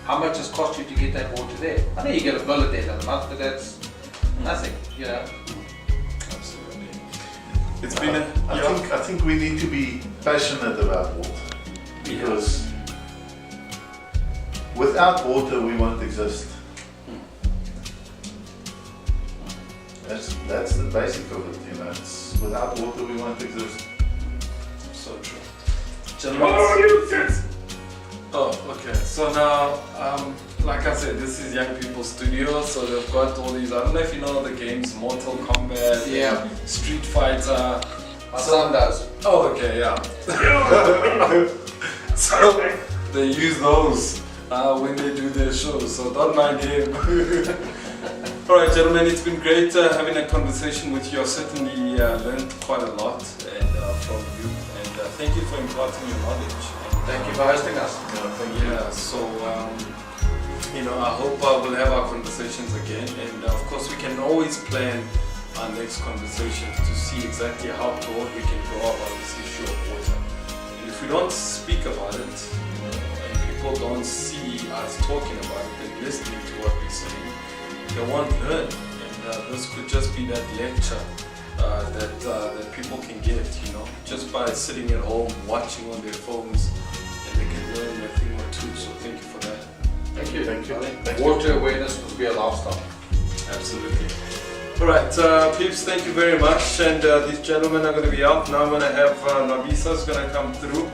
how much it's cost you to get that water there? I know you get a bill at the end of the month, but that's nothing, Absolutely. It's been I think we need to be passionate about water, because without water we won't exist. That's the basic of it, It's without water we won't exist. So true. Gentlemen, okay. So now, like I said, this is Young People's Studio, so they've got all these, I don't know if you know the games, Mortal Kombat, Street Fighter. My son does. Oh, okay, yeah. So they use those when they do their shows, so don't mind him. Alright, gentlemen, it's been great having a conversation with you. I've certainly learned quite a lot from you, and thank you for imparting your knowledge. Thank you for hosting us. I hope we'll have our conversations again, and of course we can always plan our next conversations to see exactly how broad we can go about this issue of water. And if we don't speak about it, and people don't see us talking about it and listening to what we're saying, they won't learn. And this could just be that lecture that people can get, just by sitting at home watching on their phones, and they can learn a thing or two. So thank you for that. Thank you. Thank you. Water awareness must be a lifestyle. Absolutely. Alright, peeps, thank you very much. And these gentlemen are going to be out. Now I'm going to have Nabisa's going to come through.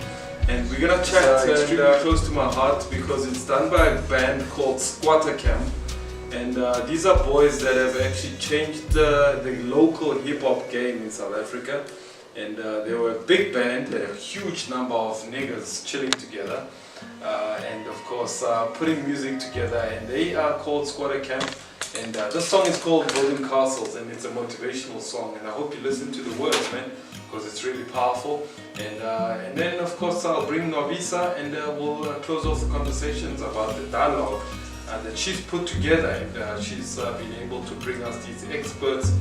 And we're going to chat extremely close to my heart, because it's done by a band called Sqaure Show. And these are boys that have actually changed the local hip-hop game in South Africa. And they were a big band, a huge number of niggas chilling together. And of course, putting music together. And they are called Sqaure Show. And this song is called Building Castles, and it's a motivational song. And I hope you listen to the words, man, because it's really powerful. And then of course I'll bring Nwabisa and we'll close off the conversations about the dialogue that she's put together, and she's been able to bring us these experts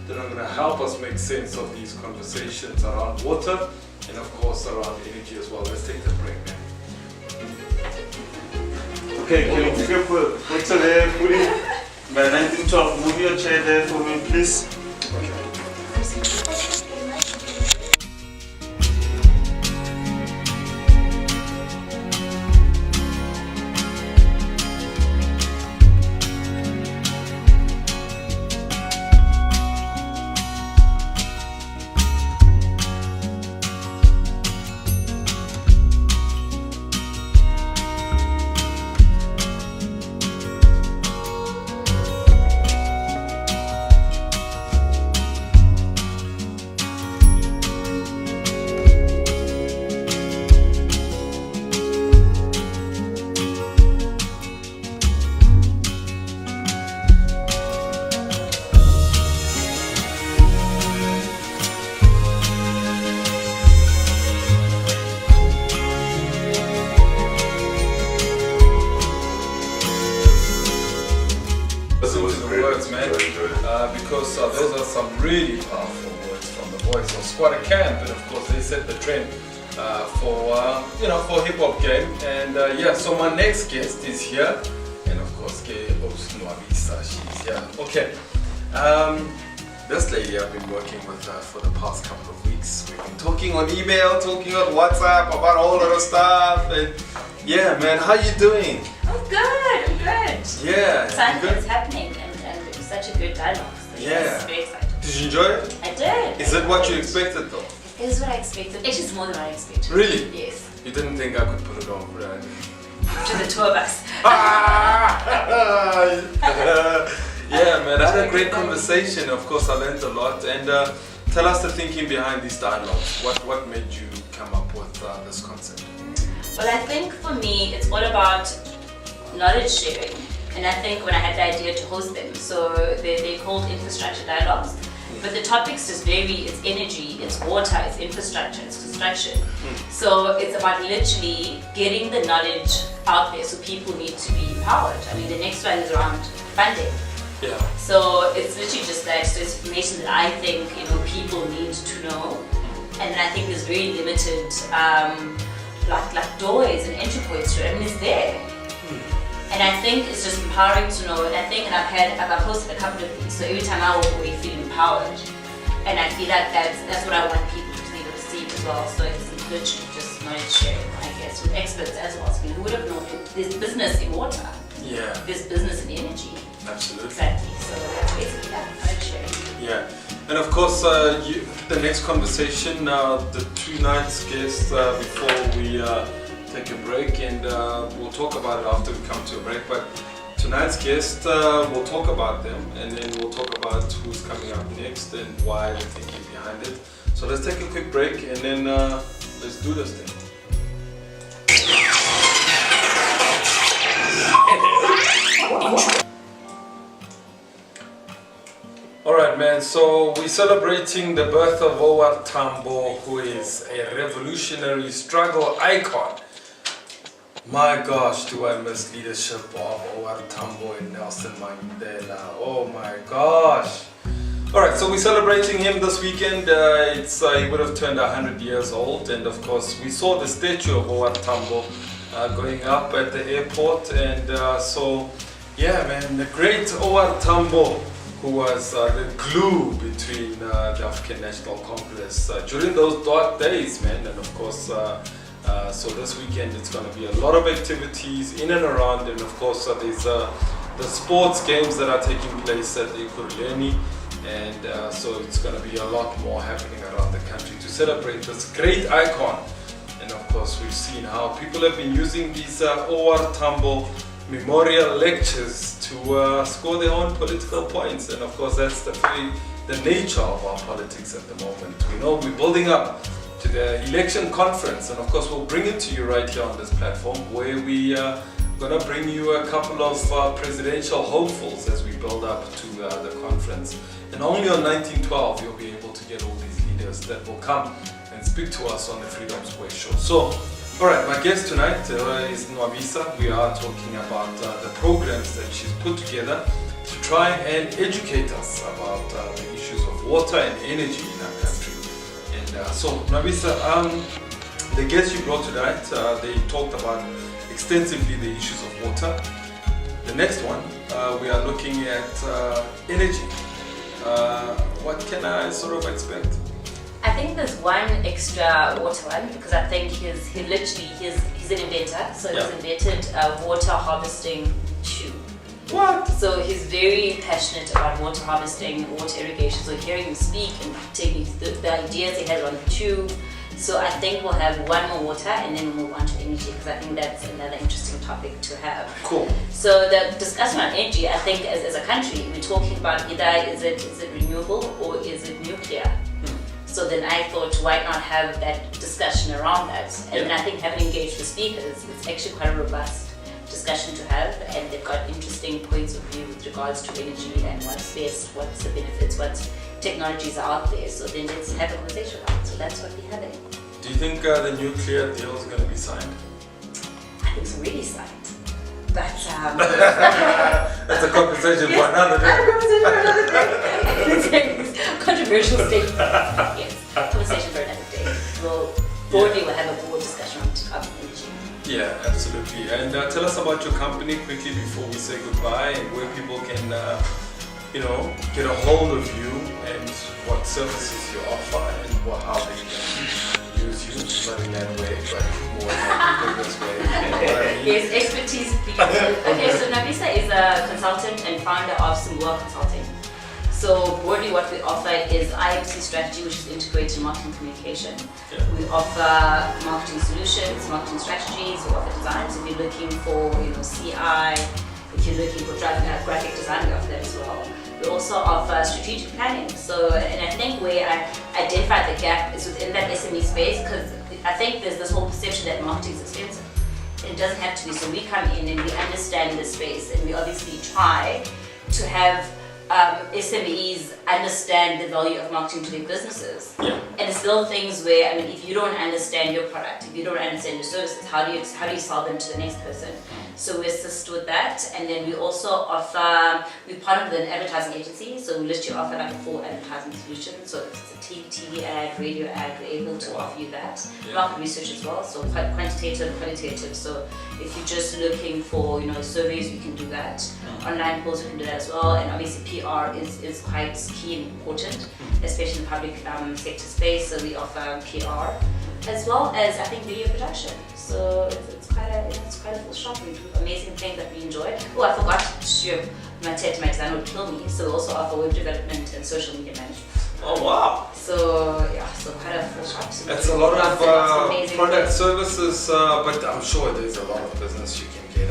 that are going to help us make sense of these conversations around water and of course around energy as well. Let's take that break, man. Okay, can you flip what's there, Puri? By 1912, move your chair there for me, please. Because those are some really powerful words from the boys of Sqaure Camp, and of course they set the trend for hip hop game. And yeah, so my next guest is here, and of course Nwabisa, she's here. Okay, this lady I've been working with for the past couple of weeks. We've been talking on email, talking on WhatsApp about all of the stuff, and yeah, man, how you doing? I'm good, I'm good. Yeah, Something's happening and it was such a good dialogue. So Yeah. yes, very excited. Did you enjoy it? I did. Is it what you expected though? It is what I expected. It is more than I expected. Really? Yes. You didn't think I could put it on, right? To the two of us. Yeah, man, I had a great conversation. Of course, I learned a lot. And tell us the thinking behind these dialogues. What made you come up with this concept? Well, I think for me, it's all about knowledge sharing. And I think when I had the idea to host them, so they're called infrastructure dialogues. But the topics just vary. It's energy, it's water, it's infrastructure, it's construction. So it's about literally getting the knowledge out there so people need to be empowered. I mean, the next one is around funding. Yeah. So it's literally just that it's information that I think people need to know. And I think there's very limited like doorways and entry points to it. I mean, it's there. And I think it's just empowering to know. And I think, and I've hosted a couple of these, so every time I walk away, I feel empowered. And I feel like that's what I want people to be able to see as well. So it's literally just knowledge sharing, I guess, with experts as well. So who would have known there's business in water? Yeah. There's business in energy. Absolutely. Exactly. So that's basically that, knowledge sharing. Yeah. And of course, the next conversation, the two nights guests before we take a break, and we'll talk about it after we come to a break. But tonight's guest, we'll talk about them, and then we'll talk about who's coming up next and why the thinking behind it. So let's take a quick break, and then let's do this thing. Alright, man, so we're celebrating the birth of O.R. Tambo, who is a revolutionary struggle icon. My gosh, do I miss leadership of O.R. Tambo and Nelson Mandela. Oh my gosh. Alright, so we're celebrating him this weekend. He would have turned 100 years old, and of course we saw the statue of O.R. Tambo going up at the airport, and so yeah, man, the great O.R. Tambo, who was the glue between the African National Congress during those dark days, man. And of course, so this weekend it's going to be a lot of activities in and around, and of course there's the sports games that are taking place at the Ekurhuleni, and so it's going to be a lot more happening around the country to celebrate this great icon. And of course we've seen how people have been using these O.R. Tambo memorial lectures to score their own political points, and of course that's the nature of our politics at the moment. We know we're building up to the election conference, and of course we'll bring it to you right here on this platform, where we are going to bring you a couple of presidential hopefuls as we build up to the conference. And only on 1912 you'll be able to get all these leaders educators that will come and speak to us on the Freedom Sqaure Show. So, alright, my guest tonight is Nwabisa. We are talking about the programs that she's put together to try and educate us about the issues of water and energy in our country. And so, Nwabisa, the guests you brought tonight, they talked about extensively the issues of water. The next one, we are looking at energy. What can I sort of expect? I think there's one extra water one because I think he's an inventor, so he's invented a water harvesting shoe. What? So he's very passionate about water harvesting, water irrigation. So hearing him speak and taking the ideas he has on the tube. So I think we'll have one more water and then we'll move on to energy because I think that's another interesting topic to have. Cool. So the discussion on energy, I think as a country, we're talking about either is it renewable or is it nuclear? So then I thought, why not have that discussion around that? And I think having engaged the speakers, it's actually quite a robust discussion to have, and they've got interesting points of view with regards to energy and what's best, what's the benefits, what technologies are out there. So then let's have a conversation about it. So that's what we're having. Do you think the nuclear deal is going to be signed? I think it's already signed. But that's a conversation for another day. Controversial statement. Yes, conversation for another day. We'll broadly we'll have a broad discussion on energy. Yeah, absolutely. And tell us about your company quickly before we say goodbye, and where people can, get a hold of you and what services you offer and how they can use you, not in that way, but more in a business way. Yes, expertise. Okay, so Nwabisa is a consultant and founder of Sqaure Consulting. So broadly what we offer is IMC strategy, which is integrated marketing communication. Yeah. We offer marketing solutions, marketing strategies, we offer designs. If you're looking for CI, if you're looking for graphic design, we offer that as well. We also offer strategic planning. So, and I think where I identified the gap is within that SME space, because I think there's this whole perception that marketing is expensive. It doesn't have to be. So we come in and we understand the space, and we obviously try to have SMEs understand the value of marketing to their businesses. Yeah. And it's little things where, if you don't understand your product, if you don't understand your services, how do you sell them to the next person? So we assist with that, and then we also offer, we're part of an advertising agency, so we literally offer like a full advertising solution. So if it's a TV ad, radio ad, we're able to offer you that. Yeah. Market research as well, so quite quantitative, qualitative. So if you're just looking for surveys, we can do that. Online polls, we can do that as well. And obviously PR is quite key and important, especially in the public sector space. So we offer PR as well as I think video production. So it's quite a full shop. We do amazing things that we enjoy. Oh, I forgot to my design would kill me. So we also offer web development and social media management. Oh wow! So so quite a full shop. So That's a lot of amazing product things. services, but I'm sure there's a lot of business you can get.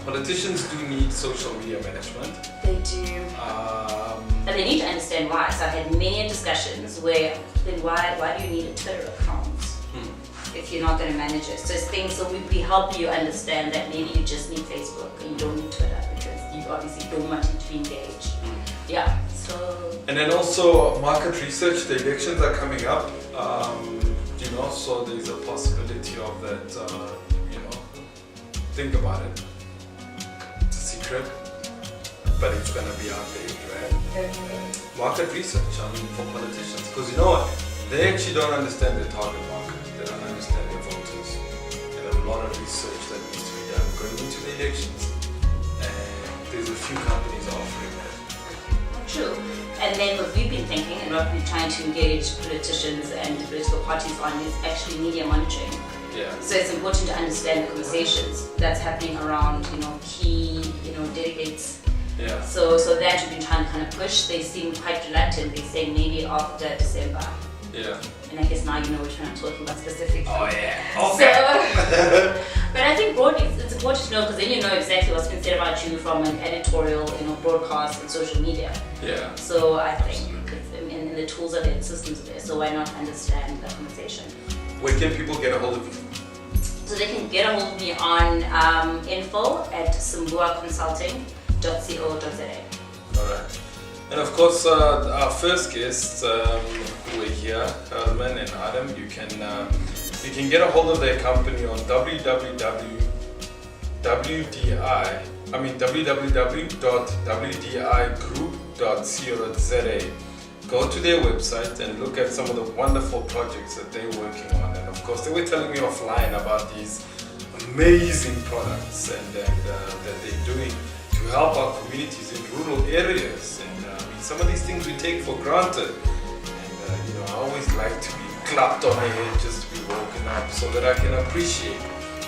Politicians do need social media management. They do. And they need to understand why. So I had many discussions where then why do you need a Twitter account if you're not going to manage it? So it's things. So we help you understand that maybe you just need Facebook and you don't need Twitter because you obviously don't want it to be engaged. Yeah. So. And then also market research. The elections are coming up. So there's a possibility of that. Think about it. It's a secret, but it's gonna be out there, right? Market research. For politicians, because you know what? They actually don't understand their target market. They don't understand their voters. There's a lot of research that needs to be done going into the elections, and there's a few companies offering that. True. And then what we've been thinking and what we're trying to engage politicians and political parties on is actually media monitoring. Yeah. So it's important to understand the conversations that's happening around, key, delegates. Yeah. So that we've been trying to kind of push. They seem quite reluctant. They say maybe after December. Yeah. And I guess now you know which one I'm talking about specifically. Oh yeah. Okay. But I think broadly it's important to know because then you know exactly what's been said about you from an editorial, broadcast and social media. Yeah. So I think and the tools are there, the systems are there. So why not understand the conversation? Where can people get a hold of you? So they can get a hold of me on info@sqaureconsulting.co.za. Alright. And of course, our first guests who are here, Herman and Adam, you can get a hold of their company on www.wdigroup.co.za. Go to their website and look at some of the wonderful projects that they're working on. And of course, they were telling me offline about these amazing products and that they're doing to help our communities in rural areas. And some of these things we take for granted. And I always like to be clapped on the head just to be woken up so that I can appreciate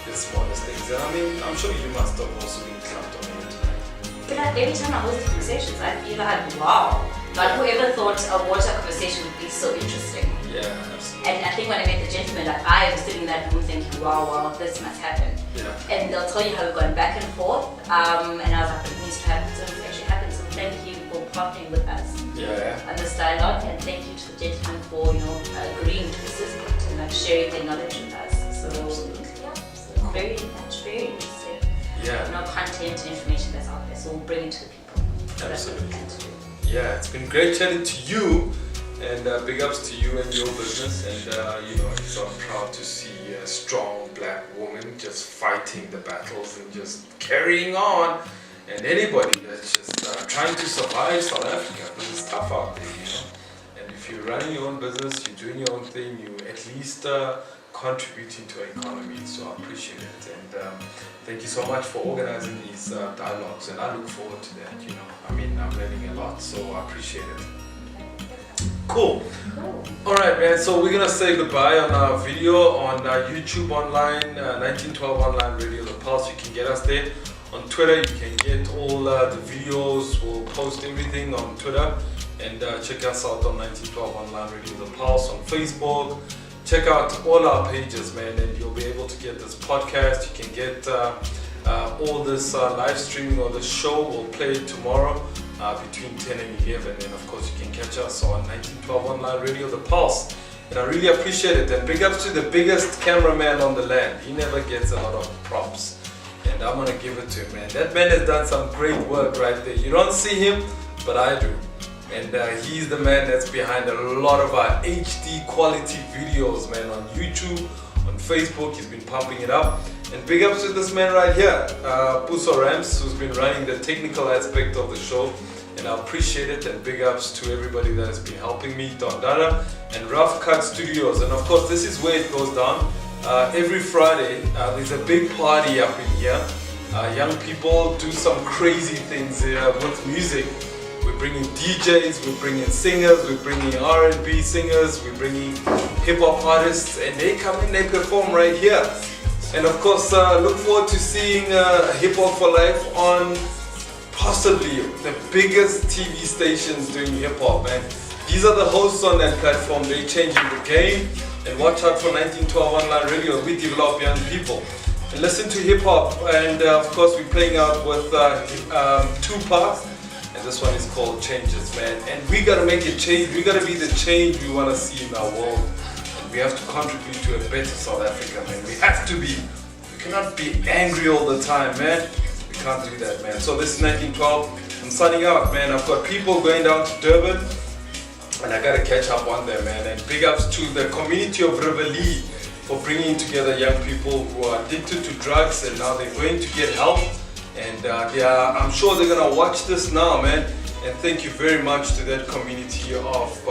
the smallest things. And I'm sure you must have also been clapped on the head tonight. But every time I host conversations, I feel like, wow. Like whoever thought a water conversation would be so interesting. Yeah, absolutely. And I think when I met the gentleman, like I was sitting in that room thinking, wow, this must happen. Yeah. And they'll tell you how we've gone back and forth. And I was like, it needs to happen. So it actually happened. So thank you for partnering with us on this dialogue. And thank you to the gentleman for, agreeing to assist and sharing their knowledge with us. So very interesting. Yeah. Content and information that's out there. So we'll bring it to the people. So that's what we plan to do. Yeah, it's been great chatting to you, and big ups to you and your business. And so I'm proud to see a strong black woman just fighting the battles and just carrying on. And anybody that's just trying to survive South Africa, because it's tough out there, And if you're running your own business, you're doing your own thing, you at least contributing to our economy. So I appreciate it. And thank you so much for organizing these dialogues, and I look forward to that. I'm learning a lot, so I appreciate it. Cool. Alright, man, so we're gonna say goodbye on our video on YouTube online, 1912 Online Radio The Pulse. You can get us there. On Twitter, you can get all the videos. We'll post everything on Twitter. And check us out on 1912 Online Radio The Pulse on Facebook. Check out all our pages, man, and you'll be able to get this podcast. You can get all this live streaming or the show. We'll play it tomorrow between 10 and 11. And of course, you can catch us on 1912 Online Radio The Pulse. And I really appreciate it. And big ups to the biggest cameraman on the land. He never gets a lot of props. And I'm going to give it to him, man. That man has done some great work right there. You don't see him, but I do. And he's the man that's behind a lot of our HD quality videos, man, on YouTube, on Facebook. He's been pumping it up. And big ups to this man right here, Puso Rams, who's been running the technical aspect of the show. And I appreciate it. And big ups to everybody that has been helping me, Don Dada and Rough Cut Studios. And of course, this is where it goes down. Every Friday, there's a big party up in here. Young people do some crazy things with music. We're bringing DJs, we're bringing singers, we're bringing R&B singers, we're bringing hip-hop artists, and they come in, they perform right here. And of course, look forward to seeing Hip Hop for Life on possibly the biggest TV stations doing hip-hop, man. These are the hosts on that platform. They're changing the game. And watch out for 1912 Online Radio. We develop young people. And listen to hip-hop. And of course, we're playing out with Tupac. And this one is called Changes, man. And we gotta make a change. We gotta be the change we wanna see in our world. And we have to contribute to a better South Africa, man. We have to be. We cannot be angry all the time, man. We can't do that, man. So this is 1912. I'm signing out, man. I've got people going down to Durban. And I gotta catch up on them, man. And big ups to the community of Riverlee for bringing together young people who are addicted to drugs, and now they're going to get help. And I'm sure they're gonna watch this now, man. And thank you very much to that community of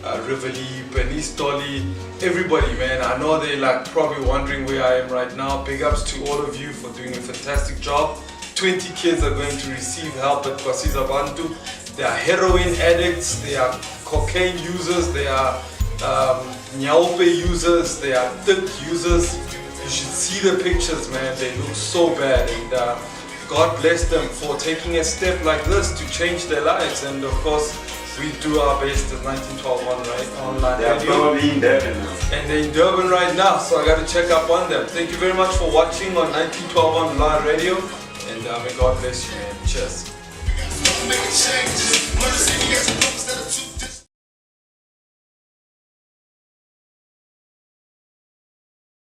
Riverlee, Benistoli, everybody, man. I know they're probably wondering where I am right now. Big ups to all of you for doing a fantastic job. 20 kids are going to receive help at Kwasiza Bantu. They are heroin addicts, they are cocaine users, they are nyaupe users, they are thick users. You should see the pictures, man. They look so bad. And God bless them for taking a step like this to change their lives. And of course, we do our best at 1912 Online Radio. They are probably in Durban now. And they're in Durban right now, so I got to check up on them. Thank you very much for watching on 1912 Online Radio. And may God bless you, man. Cheers.